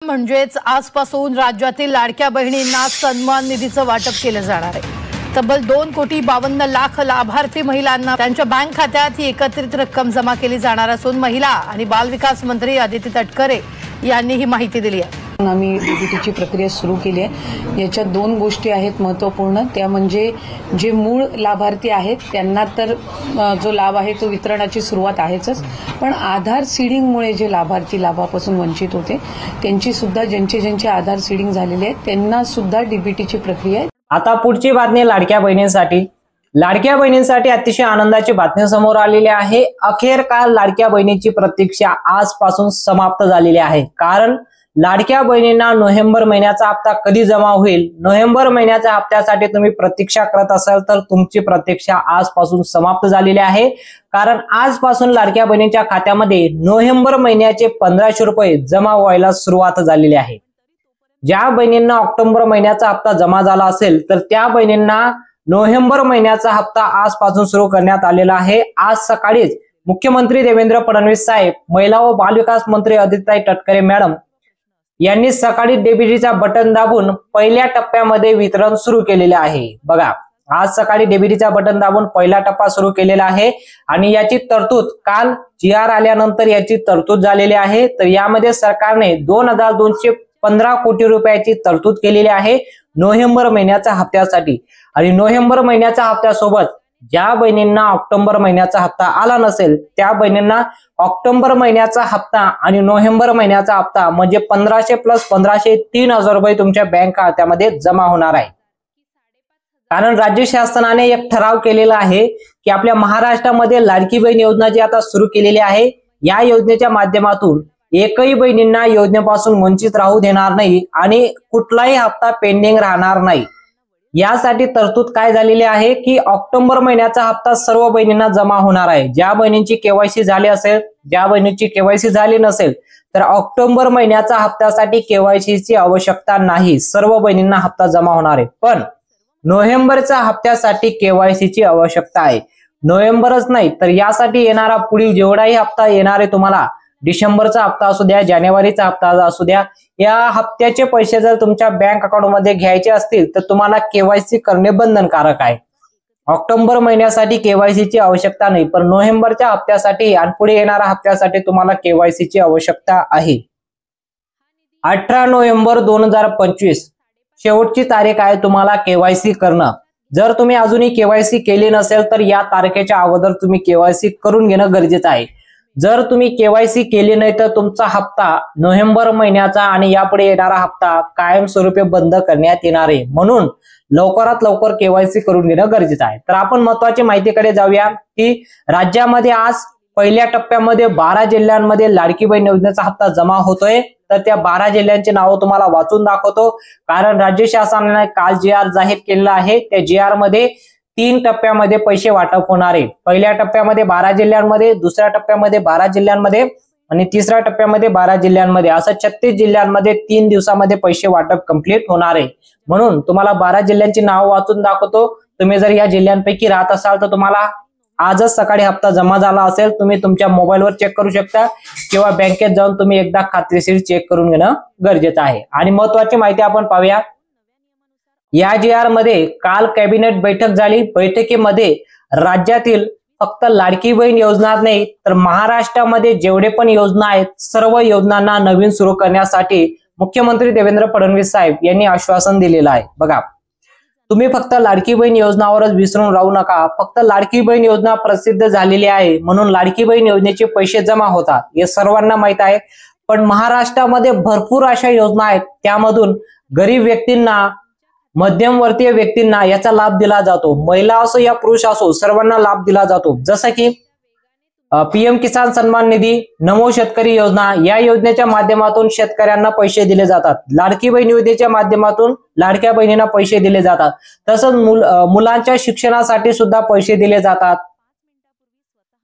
म्हणजेच आजपासून राज्यातील लाडक्या बहिणींना सन्मान निधीचं वाटप केलं जाणार आहे। तब्बल 2,52,00,000 लाभार्थी महिलांना त्यांच्या बँक खात्यात ही एकत्रित रक्कम जमा केली जाणार असून महिला आणि बाल विकास मंत्री अदिती तटकरे यांनी ही माहिती दिली आहे। आम्ही डीबीटीची प्रक्रिया सुरू केली आहे। याच्यात दोन गोष्टी आहेत महत्त्वपूर्ण, त्या म्हणजे जे मूळ लाभार्थी आहेत त्यांना तर जो लाभ आहे तो वितरणाची सुरुवात आहेच, पण आधार सीडिंगमुळे जे लाभार्थी लाभापासून वंचित होते त्यांची सुद्धा ज्यांचे आधार सीडिंग झालेले आहेत त्यांना सुद्धा डीबीटीची प्रक्रिया आहे। आता पुढची बातमी लाडक्या बहिणींसाठी अतिशय आनंदाची बातमी समोर आलेली आहे। अखेर काल लाडक्या बहिणीची प्रतीक्षा आजपासून समाप्त झालेली आहे, कारण लाडक्या बहिणींना नोव्हेंबर महिन्याचा हप्ता कधी जमा होईल, नोव्हेंबर महिन्याच्या हप्त्यासाठी तुम्ही प्रतीक्षा करत असाल तर तुमची प्रतीक्षा आजपासून समाप्त झालेली आहे। कारण आजपासून लाडक्या बहिणींच्या खात्यामध्ये नोव्हेंबर महिन्याचे 1500 रुपये जमा व्हायला सुरुवात झालेली आहे। ज्या बहिणींना ऑक्टोबर महिन्याचा हप्ता जमा झाला असेल तर त्या बहिणींना नोव्हेंबर महिन्याचा हप्ता आजपासून सुरू करण्यात आलेला आहे। आज सकाळीच मुख्यमंत्री देवेंद्र फडणवीस साहेब, महिला व बाल विकास मंत्री अदिती तटकरे मॅडम यांनी सकाळी डीबीटीचा बटन दाबून पहिल्या टप्प्यामध्ये वितरण सुरू केलेले आहे। बघा, आज सकाळी डीबीटीचा बटन दाबून पहिला टप्पा सुरू केलेला आहे आणि याची तरतूद काल जीआर आल्यानंतर याची तरतूद झालेली आहे। तर यामध्ये सरकारने 2,215 कोटी रुपयाची तरतूद केलेली आहे नोव्हेंबर महिन्याच्या हप्त्यासाठी। आणि नोव्हेंबर महिन्याच्या हप्त्यासोबत ज्या बहिणींना ऑक्टोबर महिन्याचा हप्ता आला नसेल त्या बहिणींना ऑक्टोबर महिन्याचा हप्ता आणि नोव्हेंबर महिन्याचा हप्ता म्हणजे 1500 प्लस 1500 3,000 रुपये तुमच्या बँक खात्यामध्ये जमा होणार आहे। कारण राज्य शासनाने एक ठराव केलेला आहे की आपल्या महाराष्ट्रामध्ये लाडकी बहीण योजना जी आता सुरू केलेली आहे, या योजनेच्या माध्यमातून एकही बहिणींना योजनेपासून वंचित राहू देणार नाही आणि कुठलाही हप्ता पेंडिंग राहणार नाही। यासाठी तरतूद काय झालेली आहे की ऑक्टोबर महिन्याचा हप्ता सर्व बहिणींना जमा होणार आहे। ज्या बहिणींची केवायसी झाली असेल, ज्या बहिणींची केवायसी झाली नसेल तर ऑक्टोबर महिन्याचा हप्त्यासाठी केवायसीची आवश्यकता नाही, सर्व बहिणींना हप्ता जमा होणार आहे। पण नोव्हेंबरच्या हप्त्यासाठी केवायसीची आवश्यकता आहे। नोव्हेंबरच नाही तर यासाठी येणारा पुढील जेवढाही हप्ता येणार आहे तुम्हाला, डिसेंबरचा हप्ता असू द्या, जानेवारीचा हप्ता असू द्या, या हप्त्याचे पैसे जर तुमच्या बँक अकाउंट मध्ये घ्यायचे असतील तर तुम्हाला केवायसी करणे बंधनकारक आहे। ऑक्टोबर महिन्यासाठी केवायसीची आवश्यकता नाही, पण नोव्हेंबरच्या हप्त्यासाठी आणि पुढे येणाऱ्या हप्त्यासाठी तुम्हाला केवायसीची आवश्यकता आहे। 18 नोव्हेंबर 2025 शेवटची तारीख आहे तुम्हाला केवायसी करणं। जर तुम्ही अजूनही केवायसी केली नसेल तर या तारखेच्या अगोदर तुम्ही केवायसी करून घेणं गरजेचं आहे। जर तुम्ही केवायसी केली नाही तर तुमचा हप्ता नोव्हेंबर महिन्याचा आणि यापुढे येणारा हप्ता कायमस्वरूपी बंद करण्यात येणार आहे। म्हणून लवकरात लवकर केवायसी करून घेणं गरजेचं आहे। तर आपण महत्त्वाची माहितीकडे जाऊया की राज्यामध्ये आज पहिल्या टप्प्यामध्ये 12 जिल्ह्यांमध्ये लाडकी बहीण योजनेचा हप्ता जमा होतोय। तर त्या 12 जिल्ह्यांची नावं तुम्हाला वाचून दाखवतो, कारण राज्य शासनाने काल जीआर जाहीर केलेला आहे। त्या जीआर मध्ये 3 टप्प्यामध्ये पैसे वाटप होणार आहे। पहिल्या टप्प्यामध्ये 12 जिल्ह्यांमध्ये, दुसऱ्या टप्प्यामध्ये 12 जिल्ह्यांमध्ये आणि तिसऱ्या टप्प्यामध्ये 12 जिल्ह्यांमध्ये, असं 36 जिल्ह्यांमध्ये 3 दिवसामध्ये पैसे वाटप कंप्लीट होणार आहे। म्हणून तुम्हाला 12 जिल्ह्यांची नाव वाचून दाखवतो। तुम्ही जर या जिल्ह्यांपैकी राहत असाल तर तुम्हाला आजच सकाळी हप्ता जमा झाला असेल, तुम्ही तुमच्या मोबाईलवर चेक करू शकता किंवा बँकेत जाऊन तुम्ही एकदा खात्रीशीर चेक करून घेणं गरजेचं आहे। आणि महत्त्वाची माहिती आपण पाहूया। या जीआर मध्ये काल कॅबिनेट बैठक झाली। बैठकीमध्ये राज्यातील फक्त लाडकी बहीण योजना नाही तर महाराष्ट्रामध्ये जेवढे पण योजना आहेत सर्व योजनांना नवीन सुरू करण्यासाठी मुख्यमंत्री देवेंद्र फडणवीस साहेब यांनी आश्वासन दिलेलं आहे। बघा, तुम्ही फक्त लाडकी बहीण योजनावरच विसरून राहू नका। फक्त लाडकी बहीण योजना प्रसिद्ध झालेली आहे म्हणून लाडकी बहीण योजनेचे पैसे जमा होतात हे सर्वांना माहित आहे, पण महाराष्ट्रामध्ये भरपूर अशा योजना आहेत त्यामधून गरीब व्यक्तींना, मध्यमवर्गीय व्यक्तींना याचा लाभ दिला जातो। महिला असो या पुरुष असो सर्वांना लाभ दिला जातो। जसं की पीएम किसान सन्मान निधी, नमो शेतकरी योजना, या योजनेच्या माध्यमातून शेतकऱ्यांना पैसे दिले जातात। लाडकी बहीण योजनेच्या माध्यमातून लाडक्या बहिणींना पैसे दिले जातात। तसंच मुलांच्या शिक्षणासाठी सुद्धा पैसे दिले जातात।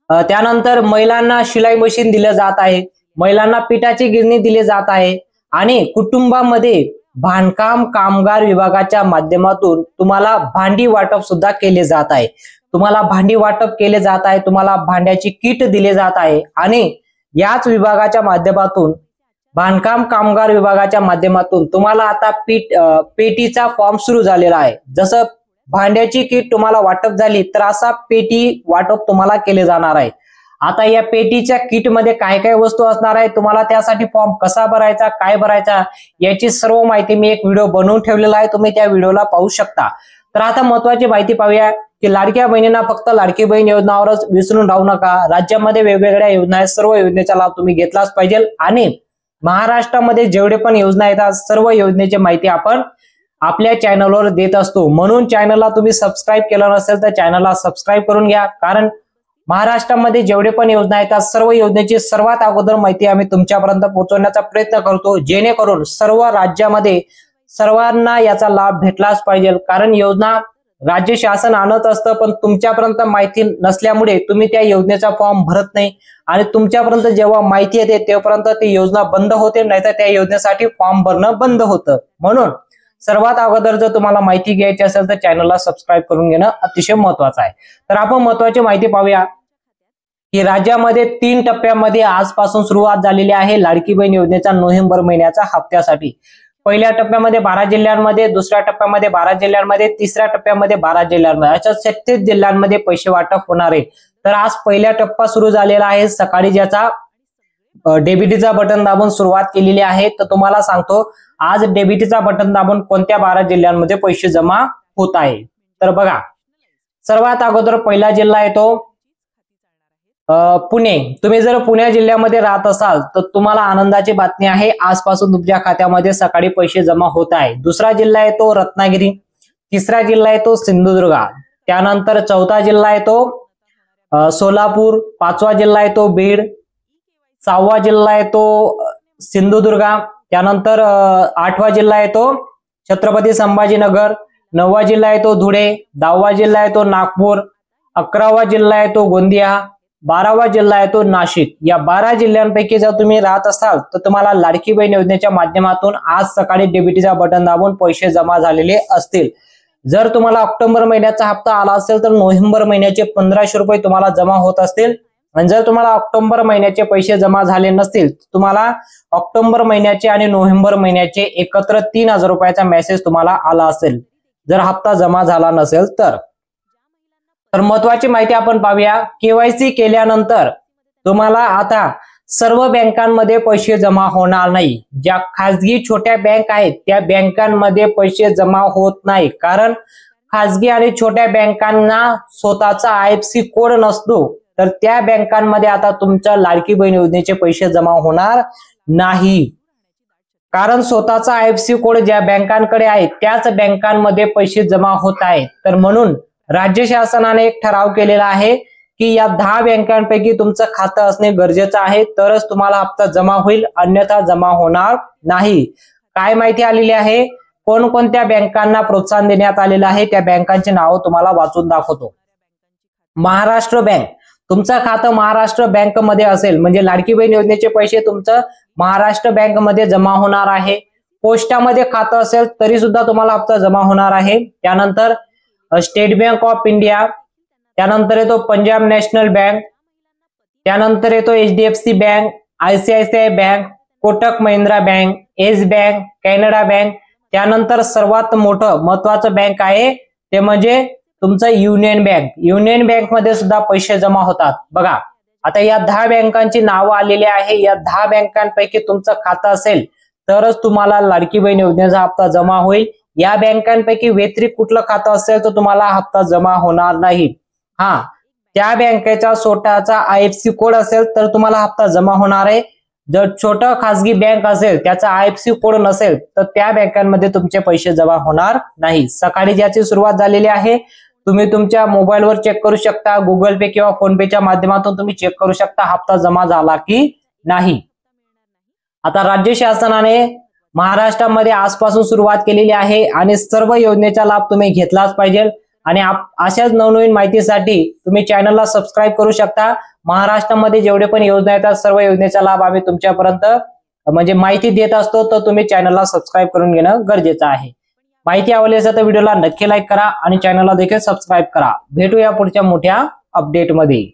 त्यानंतर महिलांना शिलाई मशीन दिले जात आहे, महिलांना पिठाची गिरणी दिली जात आहे आणि कुटुंबामध्ये बांधकाम कामगार विभागाच्या माध्यमातून तुम्हाला भांडी वाटप सुद्धा केले जात आहे। तुम्हाला भांडी वाटप केले जात आहे, तुम्हाला भांड्याची किट दिले जात आहे आणि याच विभागाच्या माध्यमातून बांधकाम कामगार विभागाच्या माध्यमातून तुम्हाला आता पेटीचा फॉर्म सुरू झालेला आहे। जसं भांड्याची किट तुम्हाला वाटप झाली तर असा पेटी वाटप तुम्हाला केले जाणार आहे। आता या पेटीच्या किट मध्ये काय काय वस्तू असणार आहे, तुम्हाला त्यासाठी फॉर्म कसा भरायचा, काय भरायचा, याची सर्व माहिती मी एक व्हिडिओ बनवून ठेवलेला आहे, तुम्ही त्या व्हिडिओला पाहू शकता। तर आता महत्त्वाची माहिती पाहूया की लाडक्या बहिणींना फक्त लाडकी बहीण योजनावरच विसरून राहू नका। राज्यामध्ये वेगवेगळ्या योजना आहेत, सर्व योजनेचा लाभ तुम्ही घेतलाच पाहिजे आणि महाराष्ट्रामध्ये जेवढे पण योजना येतात सर्व योजनेची माहिती आपण आपल्या चॅनलवर देत असतो। म्हणून चॅनलला तुम्ही सबस्क्राईब केलं नसेल तर चॅनलला सबस्क्राईब करून घ्या, कारण महाराष्ट्रामध्ये जेवढे पण योजना येतात सर्व योजनेची सर्वात अगोदर माहिती आम्ही तुमच्यापर्यंत पोहोचवण्याचा प्रयत्न करतो, जेणेकरून सर्व राज्यामध्ये सर्वांना याचा लाभ भेटलाच पाहिजे। कारण योजना राज्य शासन आणत असतं पण तुमच्यापर्यंत माहिती नसल्यामुळे तुम्ही त्या योजनेचा फॉर्म भरत नाही आणि तुमच्यापर्यंत जेव्हा माहिती येते तेव्हापर्यंत ती योजना बंद होते, नाहीतर त्या योजनेसाठी फॉर्म भरणं बंद होतं। म्हणून सर्वात अगोदर जर तुम्हाला माहिती घ्यायची असेल तर चॅनलला सबस्क्राईब करून घेणं अतिशय महत्वाचं आहे। तर आपण महत्वाची माहिती पाहूया की राज्यामध्ये 3 टप्प्यामध्ये आजपासून सुरुवात झालेली आहे लाडकी बहीण योजनेच्या नोव्हेंबर महिन्याच्या हप्त्यासाठी। पहिल्या टप्प्यामध्ये 12 जिल्ह्यांमध्ये, दुसऱ्या टप्प्यामध्ये 12 जिल्ह्यांमध्ये, तिसऱ्या टप्प्यामध्ये 12 जिल्ह्यांमध्ये अशा 36 जिल्ह्यांमध्ये पैसे वाटप होणार आहे। तर आज पहिला टप्पा सुरू झालेला आहे। सकाळी ज्याचा डेबिटीचा बटन दाबून सुरुवात केलेली आहे, तर तुम्हाला सांगतो आज डेबिटीचा बटन दाबून कोणत्या 12 जिल्ह्यांमध्ये पैसे जमा होत आहे। तर बघा, सर्वात अगोदर पहिला जिल्हा येतो पुणे। तुम्ही जर पुणे जिल्ह्यामध्ये राहत असाल तर तुम्हाला आनंदाची बातमी आहे, आजपासून तुमच्या खात्यामध्ये सकाळी पैसे जमा होत आहे। दुसरा जिल्हा येतो रत्नागिरी, तिसरा जिल्हा येतो सिंधुदुर्ग, त्यानंतर चौथा जिल्हा येतो सोलापूर, पाचवा जिल्हा येतो बीड, 6वा जिल्हा येतो सिंधुदुर्ग, त्यानंतर 8वा जिल्हा येतो छत्रपती संभाजीनगर, 9वा जिल्हा येतो धुळे, 10वा जिल्हा येतो नागपूर, 11वा जिल्हा येतो गोंदिया, 12वा जिल्हा येतो नाशिक। या 12 जिल्ह्यांपैकी जर तुम्ही राहत असाल तर तुम्हाला लाडकी बहीण योजनेच्या माध्यमातून आज सकाळी डेबिटीचा बटन दाबून पैसे जमा झालेले असतील। जर तुम्हाला ऑक्टोबर महिन्याचा हप्ता आला असेल तर नोव्हेंबर महिन्याचे 1500 रुपये तुम्हाला जमा होत असतील आणि जर तुम्हाला ऑक्टोबर महिन्याचे पैसे जमा झाले नसतील तुम्हाला ऑक्टोबर महिन्याचे आणि नोव्हेंबर महिन्याचे एकत्र 3000 रुपयाचा मेसेज तुम्हाला आला असेल जर हप्ता जमा झाला नसेल तर। महत्वाची माहिती आपण पाहूया, केवायसी केल्यानंतर तुम्हाला आता सर्व बँकांमध्ये पैसे जमा होणार नाही। ज्या खासगी छोट्या बँक आहेत त्या बँकांमध्ये पैसे जमा होत नाही, कारण खासगी आणि छोट्या बँकांना स्वतःचा IFSC कोड नसतो, तर त्या बँकांमध्ये आता तुमच्या लाडकी बहीण योजनेचे पैसे जमा होणार नाही। कारण स्वतःचा IFSC कोड ज्या बँकांकडे आहे त्याच बँकांमध्ये पैसे जमा होत आहेत। तर म्हणून राज्य शासनाने एक ठराव केलेला आहे की या 10 बँकांपैकी तुमचं खातं असणे गरजेचं आहे, तरच तुम्हाला हप्ता जमा होईल, अन्यथा जमा होणार नाही। काय माहिती आलेली आहे, कोणकोणत्या बँकांना प्रोत्साहन देण्यात आलेलं आहे त्या बँकांची नावं तुम्हाला वाचून दाखवतो। महाराष्ट्र बँक, तुमचं खातं महाराष्ट्र बँक मध्ये असेल म्हणजे लाडकी बहीण योजनेचे पैसे तुमचं महाराष्ट्र बँक मध्ये जमा होणार आहे। पोस्टामध्ये खातं असेल तरी सुद्धा तुम्हाला हप्ता जमा होणार आहे। त्यानंतर स्टेट बँक ऑफ इंडिया, त्यानंतर येतो पंजाब नॅशनल बँक, त्यानंतर येतो HDFC bank, ICICI bank, Kotak Mahindra bank, yes bank, Canada bank, त्यानंतर सर्वात मोठं महत्वाचं बँक आहे ते म्हणजे तुमचं युनियन बँक। युनियन बँक मध्ये सुद्धा पैसे जमा होतात। बघा, आता या 10 बँकांची नावं आलेली आहे। या 10 बँकांपैकी तुमचं खातं असेल तरच तुम्हाला लाडकी बहीण योजनेचा हप्ता जमा होईल। या बँकांपैकी व्यतिरिक्त कुठलं खातं असेल तर तुम्हाला हप्ता जमा होणार नाही। त्या बँकेचा स्वतःचा IFSC कोड असेल तर तुम्हाला हप्ता जमा होणार आहे। जर छोटं खासगी बँक असेल त्याचा IFSC कोड नसेल तर त्या बँकांमध्ये तुमचे पैसे जमा होणार नाही। सकाळी ज्याची सुरुवात झालेली आहे तुम्ही तुमच्या मोबाईलवर चेक करू शकता, गुगल पे किंवा फोन पेच्या माध्यमातून तुम्ही चेक करू शकता हप्ता जमा झाला की नाही। आता राज्य शासनाने महाराष्ट्रामध्ये आजपासून सुरुवात केलेली आहे आणि सर्व योजनेचा लाभ तुम्ही घेतलाच पाहिजे आणि अशाच नवनवीन माहितीसाठी तुम्ही चॅनलला सबस्क्राईब करू शकता। महाराष्ट्रामध्ये जेवढे पण योजना येतात सर्व योजनेचा लाभ आम्ही तुमच्यापर्यंत म्हणजे माहिती देत असतो, तर तुम्ही चॅनलला सबस्क्राईब करून घेणं गरजेचं आहे। माहिती आवडली असेल तर व्हिडिओला नक्की लाईक करा आणि चॅनलला देखील सबस्क्राईब करा। भेटूया पुढच्या मोठ्या अपडेटमध्ये।